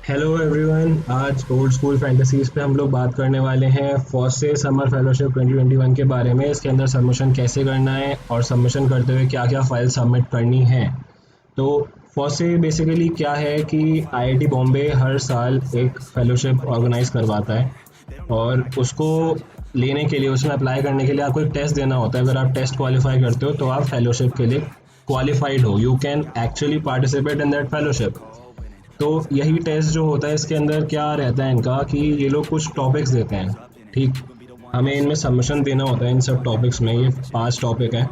Hello everyone. आज old school fantasies पे हम लोग बात करने वाले हैं फॉसे समर फेलोशिप 2021 के बारे में। इसके अंदर सबमिशन कैसे करना है और सबमिशन करते हुए क्या क्या फाइल सबमिट करनी है। तो फॉसे बेसिकली क्या है कि आईआईटी बॉम्बे हर साल एक फेलोशिप ऑर्गेनाइज करवाता है और उसको लेने के लिए, उसमें अप्लाई करने के लिए आपको एक टेस्ट देना होता है। अगर आप टेस्ट क्वालिफाई करते हो तो आप फेलोशिप के लिए क्वालिफाइड हो, you can actually participate in that fellowship. तो यही टेस्ट जो होता है, इसके अंदर क्या रहता है इनका कि ये लोग कुछ टॉपिक्स देते हैं। ठीक, हमें इनमें सबमिशन देना होता है। इन सब टॉपिक्स में ये 5 टॉपिक हैं।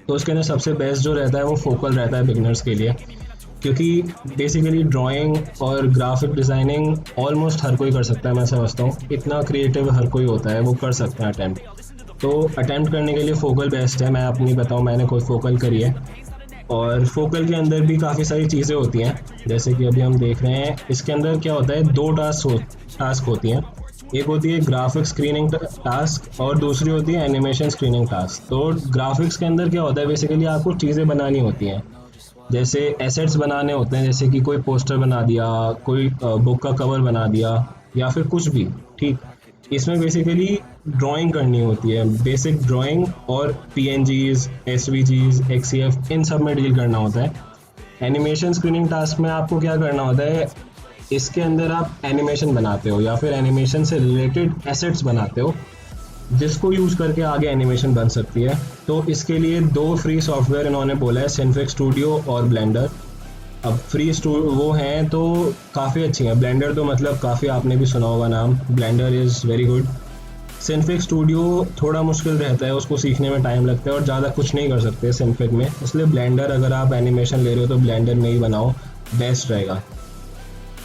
तो उसके अंदर सबसे बेस्ट जो रहता है वो फोकल रहता है बिगनर्स के लिए, क्योंकि बेसिकली ड्राइंग और ग्राफिक डिज़ाइनिंग ऑलमोस्ट हर कोई कर सकता है। मैं समझता हूँ इतना क्रिएटिव हर कोई होता है, वो कर सकता है अटैम्प्ट। तो अटैम्प्ट करने के लिए फोकल बेस्ट है। मैं अपनी बताऊँ, मैंने खुद फोकल करी है। और फोकल के अंदर भी काफ़ी सारी चीज़ें होती हैं, जैसे कि अभी हम देख रहे हैं। इसके अंदर क्या होता है, 2 टास्क होती हैं। एक होती है ग्राफिक स्क्रीनिंग टास्क और दूसरी होती है एनिमेशन स्क्रीनिंग टास्क। तो ग्राफिक्स के अंदर क्या होता है, बेसिकली आपको चीज़ें बनानी होती हैं, जैसे एसेट्स बनाने होते हैं, जैसे कि कोई पोस्टर बना दिया, कोई बुक का कवर बना दिया, या फिर कुछ भी। ठीक, इसमें बेसिकली ड्राइंग करनी होती है, बेसिक ड्राइंग, और पीएनजीज, एसवीजीज, एक्ससीएफ, इन सब में डील करना होता है। एनिमेशन स्क्रीनिंग टास्क में आपको क्या करना होता है, इसके अंदर आप एनिमेशन बनाते हो या फिर एनिमेशन से रिलेटेड एसेट्स बनाते हो, जिसको यूज़ करके आगे एनिमेशन बन सकती है। तो इसके लिए 2 फ्री सॉफ्टवेयर इन्होंने बोला है, सिनफिक स्टूडियो और ब्लेंडर। अब फ्री वो हैं तो काफ़ी अच्छी हैं। ब्लेंडर तो मतलब काफ़ी आपने भी सुना होगा नाम, Blender is very good. Synfig studio थोड़ा मुश्किल रहता है, उसको सीखने में टाइम लगता है और ज़्यादा कुछ नहीं कर सकते सिनफिक में, इसलिए ब्लेंडर, अगर आप एनिमेशन ले रहे हो तो ब्लेंडर में ही बनाओ, बेस्ट रहेगा।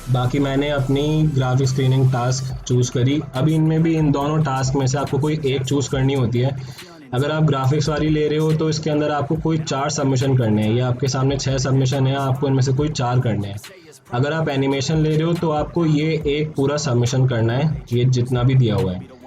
बाकी मैंने अपनी ग्राफिक स्क्रीनिंग टास्क चूज़ करी। अभी इनमें भी, इन दोनों टास्क में से आपको कोई एक चूज़ करनी होती है। अगर आप ग्राफिक्स वाली ले रहे हो तो इसके अंदर आपको कोई 4 सबमिशन करने हैं। ये आपके सामने 6 सबमिशन है, आपको इनमें से कोई 4 करने हैं। अगर आप एनिमेशन ले रहे हो तो आपको ये एक पूरा सबमिशन करना है, ये जितना भी दिया हुआ है।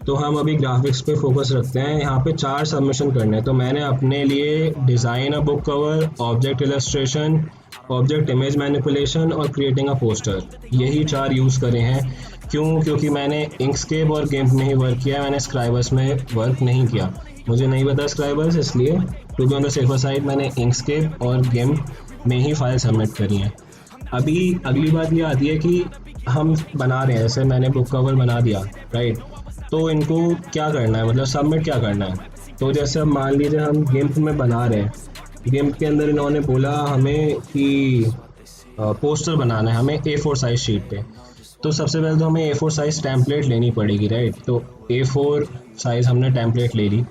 तो हम अभी ग्राफिक्स पे फोकस रखते हैं। यहाँ पे 4 सबमिशन करने हैं। तो मैंने अपने लिए design a book cover, object illustration, object image manipulation और क्रिएटिंग अ पोस्टर, यही 4 यूज़ करे हैं। क्यों? क्योंकि मैंने इंकस्केप और गेम्प में ही वर्क किया है, मैंने स्क्राइबर्स में वर्क नहीं किया। मुझे नहीं पता स्क्राइबर्स, इसलिए to be on the safer side मैंने इंकस्केप और गेम्प में ही फाइल सबमिट करी है। अभी अगली बात ये आती है कि हम बना रहे हैं, जैसे मैंने बुक कवर बना दिया, राइट। तो इनको क्या करना है, मतलब सबमिट क्या करना है। तो जैसे अब मान लीजिए हम गेम्प में बना रहे हैं, गेम्प के अंदर इन्होंने बोला हमें कि पोस्टर बनाना है हमें A4 साइज शीट पे। तो सबसे पहले तो हमें A4 साइज टेम्पलेट लेनी पड़ेगी, राइट। तो A4 साइज हमने टेम्पलेट ले ली।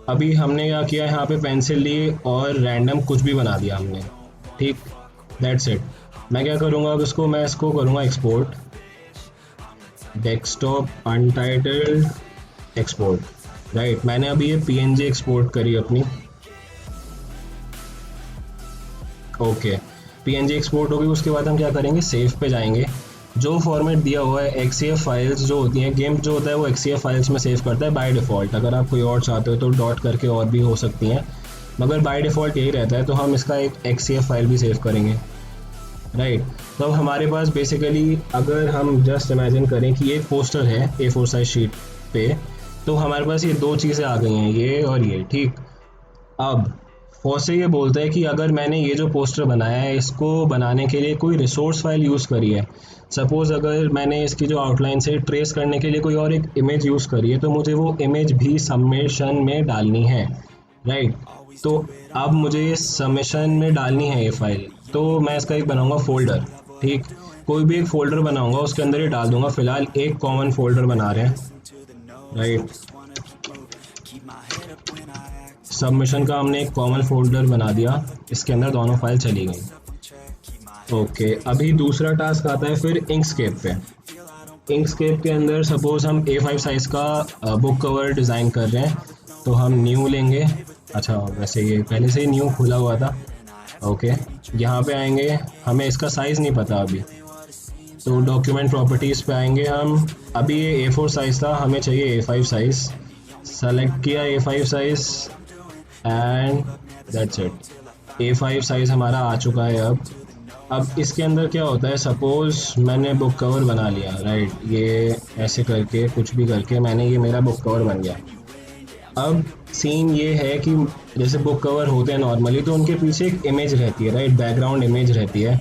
अभी हमने क्या किया, यहाँ पे पेंसिल ली और रैंडम कुछ भी बना दिया हमने। ठीक, दैट्स इट। मैं क्या करूँगा अब, इसको मैं इसको करूँगा export, desktop untitled export, right. मैंने अभी ये पीएनजी एक्सपोर्ट करी अपनी। ओके, पीएनजी एक्सपोर्ट होगी। उसके बाद हम क्या करेंगे, सेव पे जाएंगे। जो फॉर्मेट दिया हुआ है, एक्ससीएफ फाइल्स जो होती हैं, गेम जो होता है वो एक्ससीएफ फाइल्स में सेव करता है बाय डिफ़ॉल्ट। अगर आप कोई और चाहते हो तो डॉट करके और भी हो सकती हैं, मगर बाय डिफ़ॉल्ट यही रहता है। तो हम इसका एक एक्ससीएफ फाइल भी सेव करेंगे, राइट। तो अब हमारे पास बेसिकली, अगर हम जस्ट इमेजिन करें कि ये पोस्टर है A4 साइज शीट पे, तो हमारे पास ये 2 चीज़ें आ गई हैं, ये और ये। ठीक, अब फॉसे ये बोलता है कि अगर मैंने ये जो पोस्टर बनाया है, इसको बनाने के लिए कोई रिसोर्स फाइल यूज़ करी है, सपोज़ अगर मैंने इसकी जो आउटलाइन से ट्रेस करने के लिए कोई और एक इमेज यूज़ करी है, तो मुझे वो इमेज भी सबमिशन में डालनी है, राइट। तो अब मुझे सबमिशन में डालनी है ये फाइल, तो मैं इसका एक बनाऊंगा फ़ोल्डर। ठीक, कोई भी एक फ़ोल्डर बनाऊंगा, उसके अंदर ये डाल दूंगा। फ़िलहाल एक कॉमन फ़ोल्डर बना रहे हैं, राइट। सबमिशन का हमने एक कॉमन फोल्डर बना दिया, इसके अंदर दोनों फाइल चली गई। ओके, अभी दूसरा टास्क आता है फिर इंकस्केप पे। इंकस्केप के अंदर सपोज हम A5 साइज़ का बुक कवर डिज़ाइन कर रहे हैं, तो हम न्यू लेंगे। अच्छा, वैसे ये पहले से ही न्यू खुला हुआ था। ओके, यहाँ पे आएंगे, हमें इसका साइज़ नहीं पता अभी, तो डॉक्यूमेंट प्रॉपर्टीज़ पे आएंगे हम। अभी ये A4 साइज़ था, हमें चाहिए A5 साइज़। सेलेक्ट किया A5 size and that's it. A5 size हमारा आ चुका है अब। अब इसके अंदर क्या होता है, सपोज मैंने बुक कवर बना लिया, राइट, ये ऐसे करके कुछ भी करके मैंने, ये मेरा बुक कवर बन गया। अब सीन ये है कि जैसे बुक कवर होते हैं नॉर्मली, तो उनके पीछे एक इमेज रहती है, राइट, बैकग्राउंड इमेज रहती है।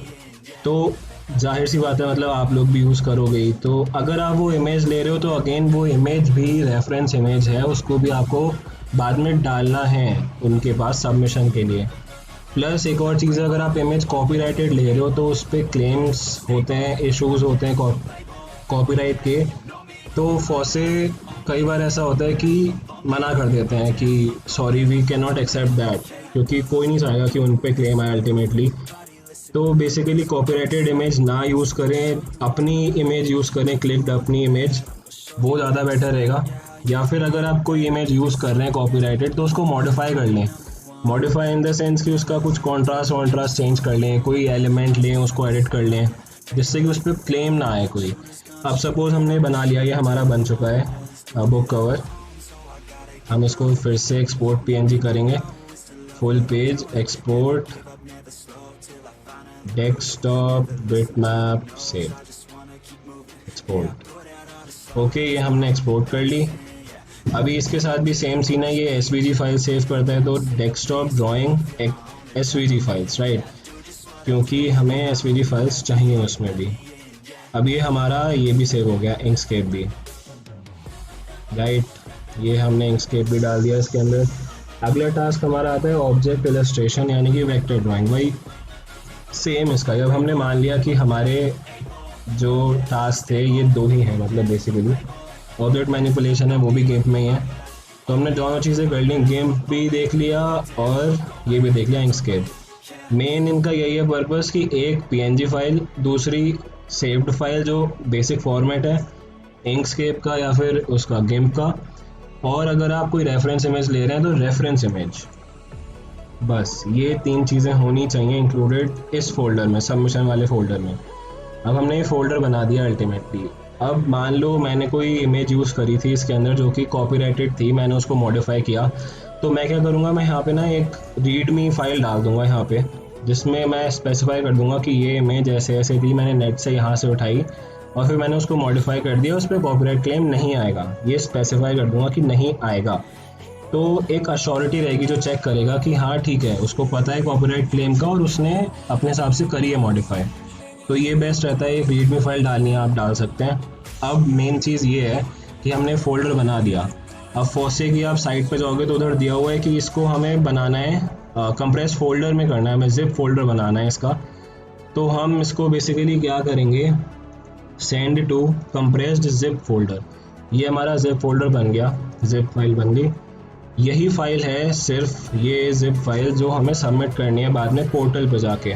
तो जाहिर सी बात है, मतलब आप लोग भी यूज़ करोगे ही, तो अगर आप वो इमेज ले रहे हो तो अगेन वो इमेज भी रेफरेंस इमेज है, उसको भी आपको बाद में डालना है उनके पास सबमिशन के लिए। प्लस एक और चीज़ है, अगर आप इमेज कॉपीराइटेड ले रहे हो तो उस पर क्लेम्स होते हैं, इश्यूज होते हैं कॉपीराइट के। तो फॉसे कई बार ऐसा होता है कि मना कर देते हैं कि sorry we can not accept that, क्योंकि कोई नहीं चाहेगा कि उन पे क्लेम आए अल्टीमेटली। तो बेसिकली कॉपीराइटेड इमेज ना यूज़ करें, अपनी इमेज यूज़ करें, क्लिक्ड अपनी इमेज, वो ज़्यादा बेटर रहेगा। या फिर अगर आप कोई इमेज यूज़ कर रहे हैं कॉपीराइटेड, तो उसको मॉडिफाई कर लें। मॉडिफाई इन द सेंस कि उसका कुछ कॉन्ट्रास्ट वॉन्ट्रास्ट चेंज कर लें, कोई एलिमेंट लें, उसको एडिट कर लें, जिससे कि उस पर क्लेम ना आए कोई। अब सपोज़ हमने बना लिया, ये हमारा बन चुका है बुक कवर। हम इसको फिर से एक्सपोर्ट पीएनजी करेंगे, full page export, desktop bitmap save, export. Okay, ये हमने एक्सपोर्ट कर ली। अभी इसके साथ भी सेम सीन है, ये एसवीजी फाइल सेव करता है, तो desktop drawing SVG files, right, क्योंकि हमें एसवीजी फाइल्स चाहिए उसमें भी। अब ये हमारा ये भी सेव हो गया, इंकस्केप भी, राइट, ये हमने इंकस्केप भी डाल दिया इसके अंदर। अगला टास्क हमारा आता है ऑब्जेक्ट इलस्ट्रेशन, यानी कि वेक्टर ड्राइंग। वही सेम इसका, जब हमने मान लिया कि हमारे जो टास्क थे ये दो ही हैं, मतलब बेसिकली ऑब्जेक्ट मैनिपुलेशन है, वो भी गेम में ही है, तो हमने दोनों चीज़ें कर ली, गेम भी देख लिया और ये भी देख लिया, इंकस्केप। मेन इनका यही है पर्पस कि एक पीएनजी फाइल, दूसरी सेव्ड फाइल जो बेसिक फॉर्मेट है इंकस्केप का या फिर उसका गिम्प का, और अगर आप कोई रेफरेंस इमेज ले रहे हैं तो रेफरेंस इमेज। बस ये तीन चीज़ें होनी चाहिए इंक्लूडेड इस फोल्डर में, सबमिशन वाले फोल्डर में। अब हमने ये फोल्डर बना दिया अल्टीमेटली। अब मान लो मैंने कोई इमेज यूज़ करी थी इसके अंदर जो कि कॉपीराइटेड थी, मैंने उसको मॉडिफाई किया, तो मैं क्या करूँगा, मैं यहाँ पे ना एक रीडमी फाइल डाल दूँगा यहाँ पे, जिसमें मैं स्पेसिफाई कर दूँगा कि ये इमेज ऐसे ऐसे थी, मैंने नेट से यहाँ से उठाई और फिर मैंने उसको मॉडिफाई कर दिया, उस पर कॉपीराइट क्लेम नहीं आएगा, ये स्पेसिफाई कर दूँगा कि नहीं आएगा। तो एक अश्योरिटी रहेगी जो चेक करेगा कि हाँ ठीक है, उसको पता है कॉपीराइट क्लेम का और उसने अपने हिसाब से करी है मॉडिफाई। तो ये बेस्ट रहता है, एक रीडमी फाइल डालनी है आप डाल सकते हैं। अब मेन चीज़ ये है कि हमने फोल्डर बना दिया। अब फॉसे की आप साइट पे जाओगे तो उधर दिया हुआ है कि इसको हमें बनाना है कंप्रेस फोल्डर में करना है, हमें जिप फोल्डर बनाना है इसका। तो हम इसको बेसिकली क्या करेंगे, send to compressed zip folder, ये हमारा जिप फोल्डर बन गया, जिप फाइल बन गई। यही फाइल है, सिर्फ ये जिप फाइल जो हमें सबमिट करनी है बाद में पोर्टल पे जाके।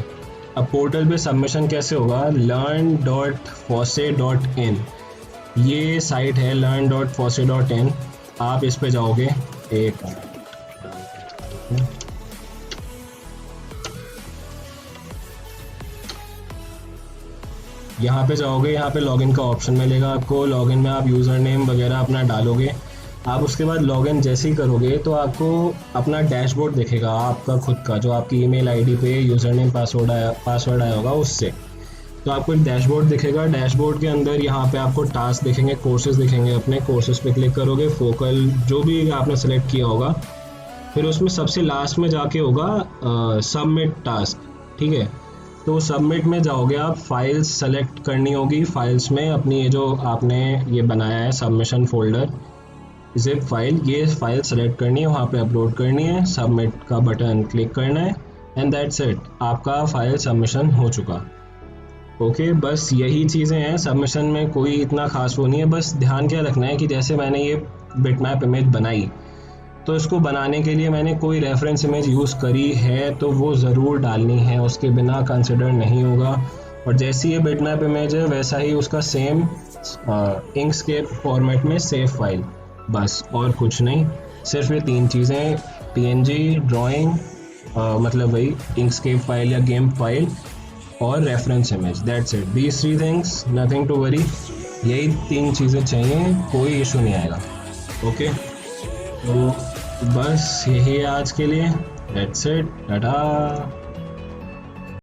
अब पोर्टल पे सबमिशन कैसे होगा, learn.fosse.in, ये साइट है learn.fosse.in, आप इस पे जाओगे, एक यहाँ पे जाओगे, यहाँ पे लॉगिन का ऑप्शन मिलेगा आपको। लॉगिन में आप यूज़र नेम वगैरह अपना डालोगे। आप उसके बाद लॉगिन जैसे ही करोगे तो आपको अपना डैशबोर्ड दिखेगा आपका खुद का, जो आपकी ईमेल आईडी पे यूज़र नेम पासवर्ड आया होगा उससे। तो आपको एक डैशबोर्ड दिखेगा, डैशबोर्ड के अंदर यहाँ पे आपको टास्क दिखेंगे, कोर्सेज दिखेंगे, अपने कोर्सेज पे क्लिक करोगे, फोकल जो भी आपने सेलेक्ट किया होगा, फिर उसमें सबसे लास्ट में जाके होगा सबमिट टास्क, ठीक है। तो सबमिट में जाओगे आप, फाइल्स सेलेक्ट करनी होगी, फाइल्स में अपनी ये जो आपने ये बनाया है सबमिशन फोल्डर जिप फाइल, ये फाइल सेलेक्ट करनी है, वहाँ पे अपलोड करनी है, सबमिट का बटन क्लिक करना है एंड दैट्स इट, आपका फाइल सबमिशन हो चुका। ओके, बस यही चीज़ें हैं सबमिशन में, कोई इतना खास वो नहीं है। बस ध्यान क्या रखना है कि जैसे मैंने ये बिटमैप इमेज बनाई, तो इसको बनाने के लिए मैंने कोई रेफरेंस इमेज यूज़ करी है तो वो ज़रूर डालनी है, उसके बिना कंसिडर नहीं होगा। और जैसी ये बिटमैप इमेज है वैसा ही उसका सेम इंकस्केप फॉर्मेट में सेव फाइल, बस और कुछ नहीं। सिर्फ ये तीन चीज़ें, पीएनजी ड्राइंग, मतलब वही इंकस्केप फाइल या गेम फाइल, और reference image, that's it, these three things, nothing to worry. यही तीन चीज़ें चाहिए, कोई इशू नहीं आएगा। ओके, तो बस यही है आज के लिए, दैट्स इट, टाटा।